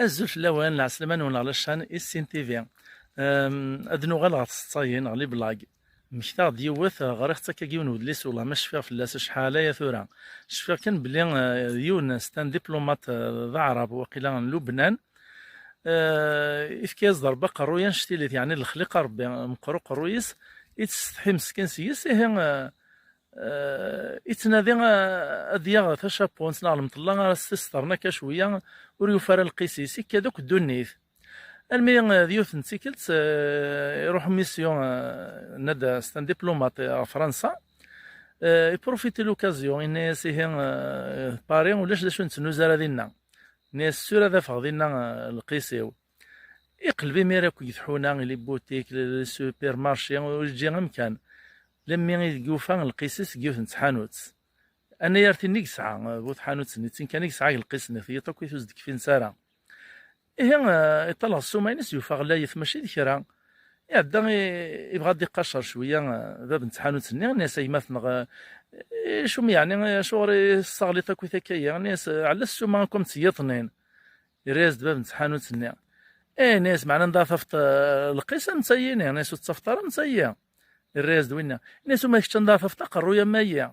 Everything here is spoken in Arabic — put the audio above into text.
الزوج فلاوان العسلمان ولا على الشان السين تيفي. ادنو غال غتصاين غلي بلاك مشتا ديوث غير اختك كيون ودليس والله ما شفيع فلاس شحال يا ثورا شفيع كان بلي ديون ستان دبلومات ذا عرب وقيلا لبنان. إفكاز ضربة قرويا شتيلت يعني الخليقة ربي مقرو قرويس يتستحي مسكين سيس هي يتنادي اديا تشابون سنا المطلع استسترنا كشويه وريوفر القيسيسي كذاك دونيث المي ديوث نسيكلت يروح ميسيون ندا ستان دبلومات فرنسا. يبروفيتي لوكازيون الناس هي باري ولاش شو نتنوزا دينا ناس سورة ذا فغدينا القيسيو يقلبي ميراكو يثحونا لي بوتيك لي سوبر مارشي ويجي مكان لما يوفا القيسيس يوث نتحانوت انا يارتي نيك ساعه بوت حانوت نيتين كان يك ساعه القيس نثي تو كيفوز ديك فين ساره هي يطلع السوماينس يوفا غلايث ماشي ذكرى يعدا يبغى دي قشر شويه باب نتحانوت الناس يمثل شو يعني شغل الصغلي تاكو ثكيه ناس على السوما كم تيطنين يريز باب نتحانوت الناس ناس معنا نضافه القيس نتسيين ناس تفطر نتسيا الريز دوينا ناس ما يكش نضافه تقروا يا مايا